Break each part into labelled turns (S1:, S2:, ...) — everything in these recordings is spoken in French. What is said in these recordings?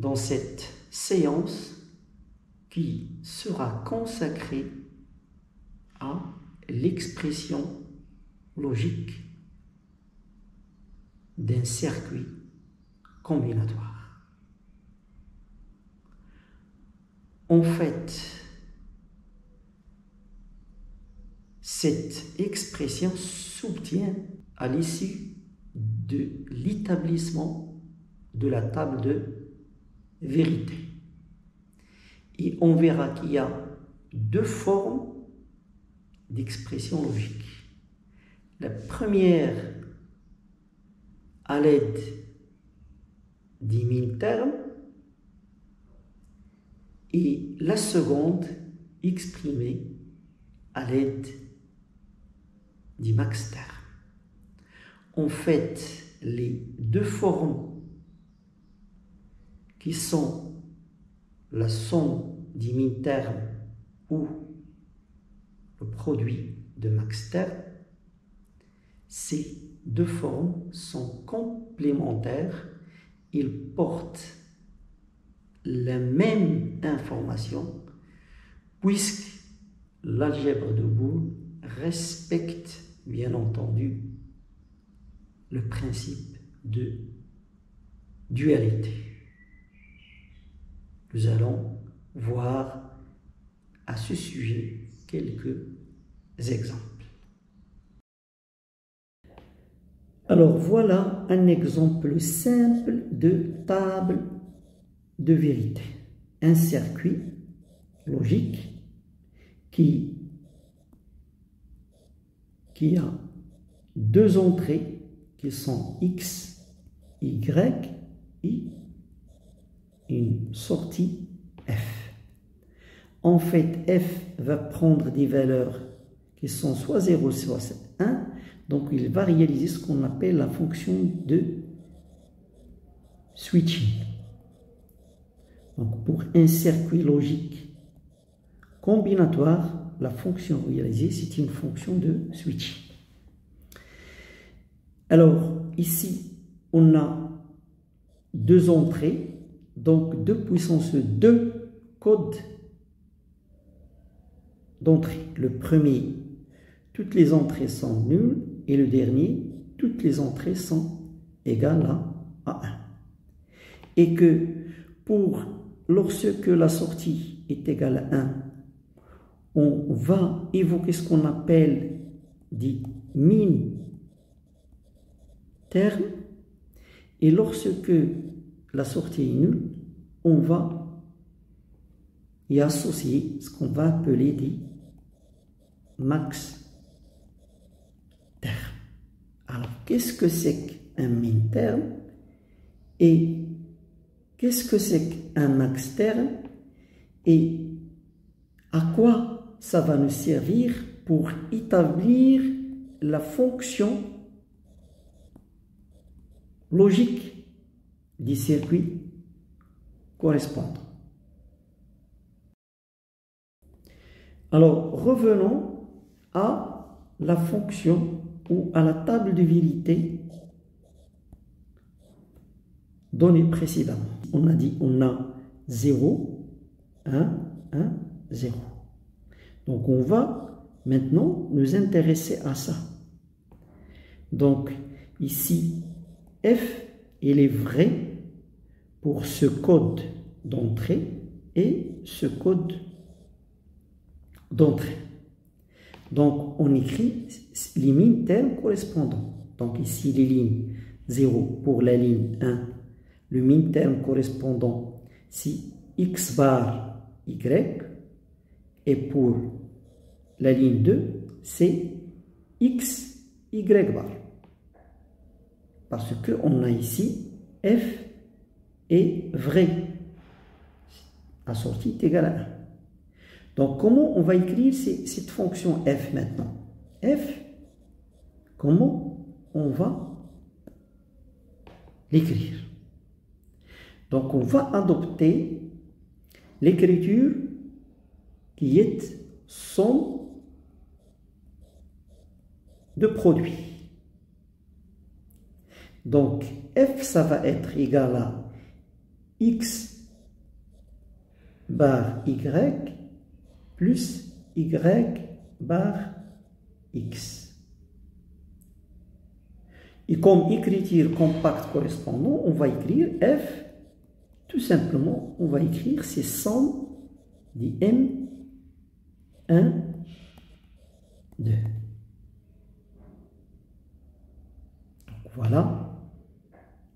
S1: dans cette séance qui sera consacrée à l'expression logique d'un circuit combinatoire. En fait, cette expression s'obtient à l'issue de l'établissement de la table de vérité. Et on verra qu'il y a deux formes d'expression logique. La première à l'aide des min-termes et la seconde exprimée à l'aide des max-termes. En fait, les deux formes qui sont la somme des min-termes ou le produit de max-termes, ces deux formes sont complémentaires. Ils portent la même information puisque l'algèbre de Boole respecte bien entendu le principe de dualité. Nous allons voir à ce sujet quelques exemples. Alors voilà un exemple simple de table de vérité. Un circuit logique qui a deux entrées qui sont X, Y et une sortie F. En fait, F va prendre des valeurs qui sont soit 0, soit 1. Donc, il va réaliser ce qu'on appelle la fonction de switching. Donc, pour un circuit logique combinatoire, la fonction réalisée, c'est une fonction de switching. Alors, ici, on a deux entrées, donc 2 puissance 2 codes d'entrée. Le premier, toutes les entrées sont nulles, et le dernier, toutes les entrées sont égales à 1. Et que lorsque la sortie est égale à 1, on va évoquer ce qu'on appelle des min-termes, et lorsque la sortie est nulle, on va y associer ce qu'on va appeler des max-termes. Alors, qu'est-ce que c'est qu'un min-terme et qu'est-ce que c'est qu'un max-terme et à quoi ça va nous servir pour établir la fonction logique du circuit correspondant. Alors, revenons à la fonction ou à la table de vérité donnée précédemment. On a dit on a 0, 1, 1, 0. Donc on va maintenant nous intéresser à ça. Donc ici, F, il est vrai pour ce code d'entrée et ce code d'entrée. Donc, on écrit les min-termes correspondants. Donc, ici, les lignes 0 pour la ligne 1. Le min-terme correspondant, c'est X bar Y. Et pour la ligne 2, c'est X, Y bar. Parce qu'on a ici F est vrai. La sortie est égale à 1. Donc, comment on va écrire cette fonction f maintenant? F, comment on va l'écrire? Donc, on va adopter l'écriture qui est somme de produits. Donc, f, ça va être égal à x bar y plus y bar x. Et comme écriture compacte correspondant, on va écrire f, tout simplement, on va écrire ces somme de M1, 2. Donc voilà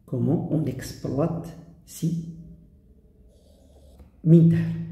S1: comment on exploite ces min termes.